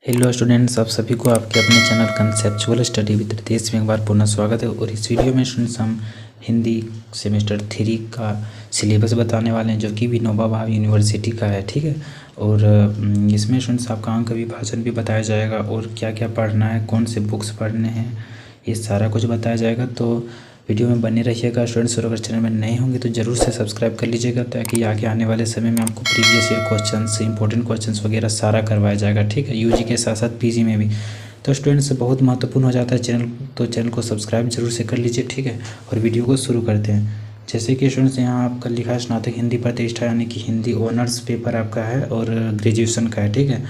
Hello students, आप सभी को आपके अपने channel conceptual study with Ritesh में एक बार पुनः स्वागत है। और इस वीडियो में स्टूडेंट्स हम हिंदी सेमेस्टर 3 का सिलेबस बताने वाले हैं, जो कि विनोबा भावे यूनिवर्सिटी का है। ठीक है। और इसमें स्टूडेंट्स आपका अंक विभाजन भी बताया जाएगा और क्या क्या पढ़ना है, कौन से बुक्स पढ़ने हैं, ये सारा कुछ बताया जाएगा। तो वीडियो में बने रहिएगा स्टूडेंट्स। और अगर चैनल में नए होंगे तो ज़रूर से सब्सक्राइब कर लीजिएगा, ताकि आगे आने वाले समय में आपको previous year questions, important questions वगैरह सारा करवाया जाएगा। ठीक है, यूजी के साथ साथ पीजी में भी। तो स्टूडेंट्स बहुत महत्वपूर्ण हो जाता है चैनल, तो चैनल को सब्सक्राइब जरूर से कर लीजिए। ठीक है, और वीडियो को शुरू करते हैं। जैसे कि स्टूडेंट्स यहाँ आपका लिखा है स्नातक हिंदी प्रतिष्ठा, यानी कि हिंदी ऑनर्स पेपर आपका है और ग्रेजुएशन का है। ठीक है,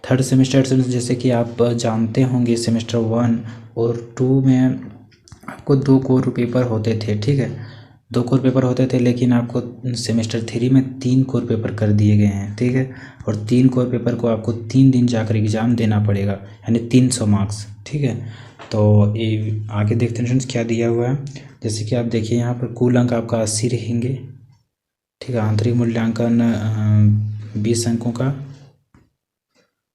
थर्ड सेमेस्टर स्टूडेंट्स, जैसे कि आप जानते होंगे सेमेस्टर 1 और 2 में आपको 2 कोर पेपर होते थे। ठीक है, 2 कोर पेपर होते थे, लेकिन आपको सेमेस्टर 3 में 3 कोर पेपर कर दिए गए हैं। ठीक है, और 3 कोर पेपर को आपको 3 दिन जाकर एग्ज़ाम देना पड़ेगा, यानी 300 मार्क्स। ठीक है, तो ये आगे देखते हैं स्टूडेंट्स क्या दिया हुआ है। जैसे कि आप देखिए यहाँ पर कुल अंक आपका 80 रहेंगे। ठीक है, आंतरिक मूल्यांकन 20 अंकों का।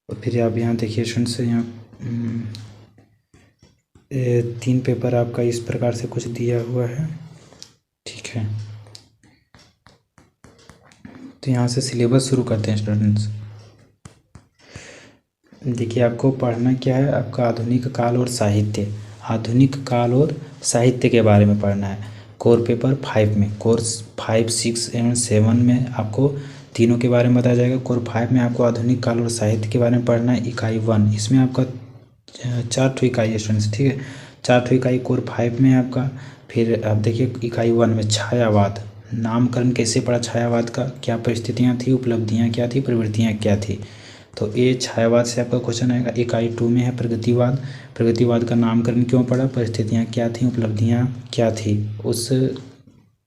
और फिर आप यहाँ देखिए स्टूडेंट्स, यहाँ 3 पेपर आपका इस प्रकार से कुछ दिया हुआ है। ठीक है, तो यहाँ से सिलेबस शुरू करते हैं स्टूडेंट्स। देखिए आपको पढ़ना क्या है, आपका आधुनिक काल और साहित्य, आधुनिक काल और साहित्य के बारे में पढ़ना है। कोर पेपर 5 में, कोर्स 5, 6 एवं 7 में आपको तीनों के बारे में बताया जाएगा। कोर 5 में आपको आधुनिक काल और साहित्य के बारे में पढ़ना है। इकाई 1, इसमें आपका 4 इकाई है स्टूडेंट्स। ठीक है, 4 इकाई कोर 5 में है आपका। फिर आप देखिए इकाई 1 में छायावाद, नामकरण कैसे पड़ा छायावाद का, क्या परिस्थितियाँ थी, उपलब्धियाँ क्या थी, प्रवृत्तियाँ क्या थी। तो ये छायावाद से आपका क्वेश्चन आएगा। इकाई 2 में है प्रगतिवाद, प्रगतिवाद का नामकरण क्यों पड़ा, परिस्थितियाँ क्या थी, उपलब्धियाँ क्या थी उस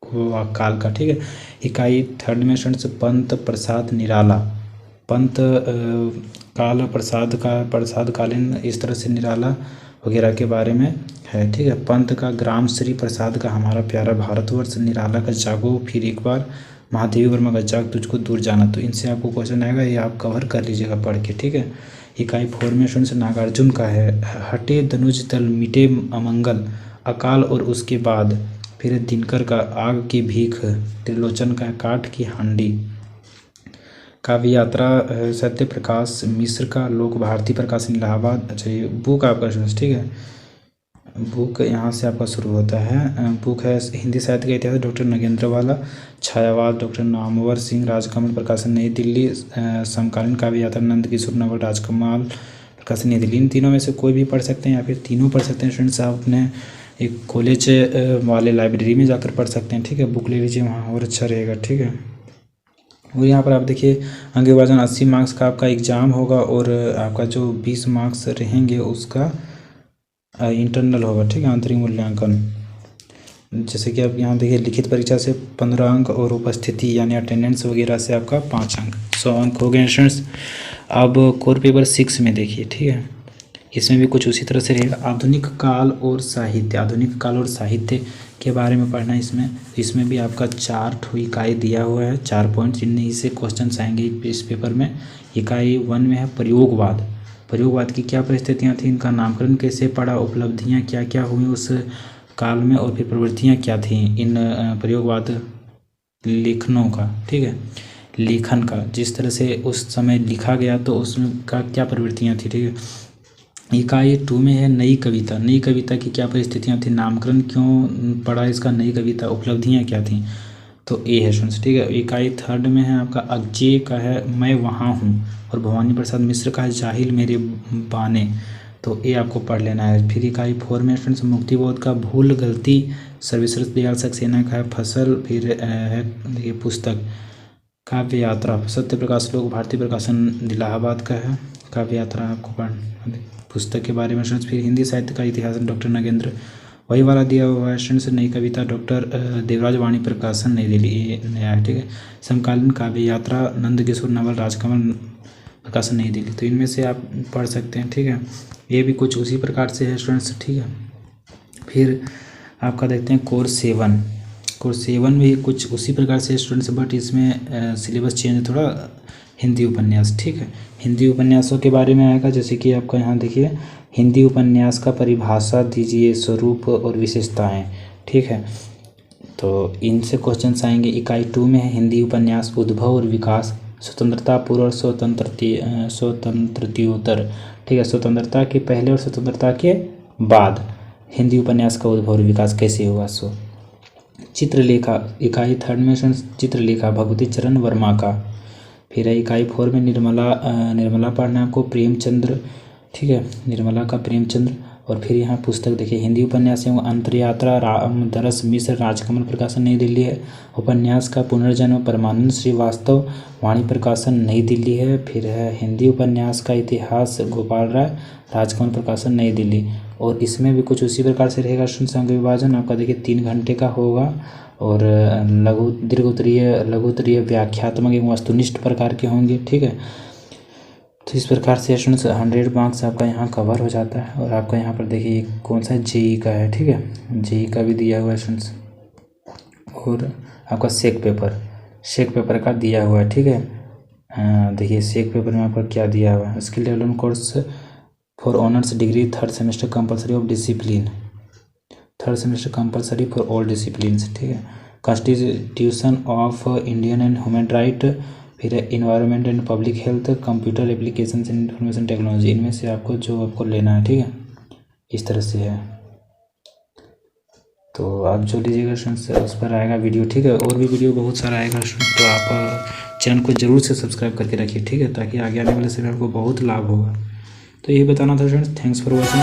काल का। ठीक है, इकाई 3 में स्टूडेंट्स पंत प्रसाद निराला, पंत काल प्रसाद कालीन, इस तरह से निराला वगैरह के बारे में है। ठीक है, पंत का ग्राम श्री प्रसाद का हमारा प्यारा भारतवर्ष, निराला का जागो फिर एक बार, महादेवी वर्मा का जाग तुझको दूर जाना। तो इनसे आपको क्वेश्चन आएगा, ये आप कवर कर लीजिएगा पढ़ के। ठीक है, इकाई 4 में स्टूडेंट्स नागार्जुन का है, हटे धनुज तल मिटे अमंगल, अकाल और उसके बाद। फिर दिनकर का आग की भीख, त्रिलोचन का काठ की हांडी, काव्य यात्रा सत्य प्रकाश मिश्र का, लोक भारती प्रकाशन इलाहाबाद। अच्छा, ये बुक आपका स्टूडेंट्स। ठीक है, बुक यहाँ से आपका शुरू होता है। बुक है हिंदी साहित्य का इतिहास, डॉक्टर नगेंद्र वाला। छायावाद डॉक्टर नामवर सिंह, राजकमल प्रकाशन नई दिल्ली। समकालीन काव्य यात्रा नंद किशोर नवल, राजकमल प्रकाशन नई दिल्ली। इन तीनों में से कोई भी पढ़ सकते हैं, या फिर तीनों पढ़ सकते हैं स्टूडेंट्स। आप अपने एक कॉलेज वाले लाइब्रेरी में जाकर पढ़ सकते हैं। ठीक है, बुक ले लीजिए वहाँ, और अच्छा रहेगा। ठीक है, और यहाँ पर आप देखिए अंक विभाजन 80 मार्क्स का आपका एग्ज़ाम होगा, और आपका जो 20 मार्क्स रहेंगे उसका इंटरनल होगा। ठीक है, आंतरिक मूल्यांकन। जैसे कि आप यहाँ देखिए लिखित परीक्षा से 15 अंक और उपस्थिति यानी अटेंडेंस वगैरह से आपका 5 अंक, 100 अंक हो गए स्टूडेंट्स। अब कोर पेपर 6 में देखिए। ठीक है, इसमें भी कुछ उसी तरह से रहेगा। आधुनिक काल और साहित्य, आधुनिक काल और साहित्य के बारे में पढ़ना है इसमें भी आपका 4 इकाई दिया हुआ है, 4 पॉइंट, इनमें से क्वेश्चन आएंगे इस पेपर में। इकाई 1 में है प्रयोगवाद, प्रयोगवाद की क्या परिस्थितियाँ थी, इनका नामकरण कैसे पड़ा, उपलब्धियाँ क्या क्या हुई उस काल में, और फिर प्रवृत्तियाँ क्या थी इन प्रयोगवाद लेखनों का। ठीक है, लेखन का जिस तरह से उस समय लिखा गया तो उसमें का क्या प्रवृत्तियाँ थी। ठीक है, इकाई 2 में है नई कविता, नई कविता की क्या परिस्थितियाँ थी, नामकरण क्यों पड़ा इसका, नई कविता, उपलब्धियाँ क्या थी। तो ए है स्टूडेंट्स। ठीक है, इकाई 3 में है आपका अज्जे का है मैं वहाँ हूँ, और भवानी प्रसाद मिश्र का है जाहिल मेरे बाने। तो ये आपको पढ़ लेना है। फिर इकाई 4 में स्टूडेंट्स मुक्तिबोध का भूल गलती, सर्वश्रेष्ठ दयाल सक्सेना का है फसल। फिर है देखिए पुस्तक काव्य यात्रा, सत्य प्रकाश लोक भारती प्रकाशन इलाहाबाद का है काव्य यात्रा, आपको पढ़ पुस्तक के बारे में स्टूडेंट्स। फिर हिंदी साहित्य का इतिहास डॉक्टर नगेंद्र वही वाला दिया हुआ है स्टूडेंट्स। नई कविता डॉक्टर देवराज वाणी प्रकाशन नई दिल्ली, ये नया है। ठीक है, समकालीन काव्य यात्रा नंद किशोर नवल, राजकमल प्रकाशन नई दिल्ली। तो इनमें से आप पढ़ सकते हैं। ठीक है, ये भी कुछ उसी प्रकार से है स्टूडेंट्स। ठीक है, फिर आपका देखते हैं कोर्स 7, कोर्स 7 भी कुछ उसी प्रकार से स्टूडेंट्स, बट इसमें सिलेबस चेंज थोड़ा हिंदी उपन्यास, ठीक है। हिंदी उपन्यासों के बारे में आएगा, जैसे कि आपका यहाँ देखिए, हिंदी उपन्यास का परिभाषा दीजिए, स्वरूप और विशेषताएं, ठीक है। तो इनसे क्वेश्चंस आएंगे। इकाई 2 में है हिंदी उपन्यास उद्भव और विकास, स्वतंत्रता पूर्व और स्वतंत्रत्योत्तर, ठीक है। स्वतंत्रता के पहले और स्वतंत्रता के बाद हिंदी उपन्यास का उद्भव और विकास कैसे हुआ। सो चित्रलेखा, इकाई 3 में चित्रलेखा भगवती चरण वर्मा का। फिर है इकाई 4 में निर्मला पढ़ना आपको, प्रेमचंद्र, ठीक है, निर्मला का प्रेमचंद्र। और फिर यहाँ पुस्तक देखिए, हिंदी उपन्यास एवं अंतरयात्रा, रामदरस मिश्र, राजकमल प्रकाशन नई दिल्ली है। उपन्यास का पुनर्जन्म, परमानंद श्रीवास्तव, वाणी प्रकाशन नई दिल्ली है। फिर है हिंदी उपन्यास का इतिहास, गोपाल राय, राजकमल प्रकाशन नई दिल्ली। और इसमें भी कुछ उसी प्रकार से रहेगा। अंक विभाजन आपका देखिए 3 घंटे का होगा, और लघु दीर्घोत्तरीय, लघुत्तरीय, व्याख्यात्मक एवं वस्तुनिष्ठ प्रकार के होंगे, ठीक है। तो इस प्रकार से स्टूडेंट्स 100 मार्क्स आपका यहाँ कवर हो जाता है। और आपका यहाँ पर देखिए कौन सा जेई का है, ठीक है, जेई का भी दिया हुआ है स्टूडेंट्स। और आपका शेक पेपर का दिया हुआ है, ठीक है। देखिए शेक पेपर में आपका क्या दिया हुआ है। Skill development course for honours degree 3rd semester compulsory of discipline, 3rd semester compulsory for all disciplines, ठीक है। Constitution of Indian and human right, फिर environment and public health, computer application and information technology. इनमें से आपको जो आपको लेना है, ठीक है, इस तरह से है। तो आप जो लीजिएगा स्टूडेंट्स उस पर आएगा वीडियो, ठीक है। और भी वीडियो बहुत सारा आएगा स्टूडेंट, तो आप चैनल को जरूर से सब्सक्राइब करके रखिए, ठीक है, ताकि आगे आने वाले समय आपको बहुत लाभ होगा। तो यही बताना था स्टूडेंट्स। Thanks for watching.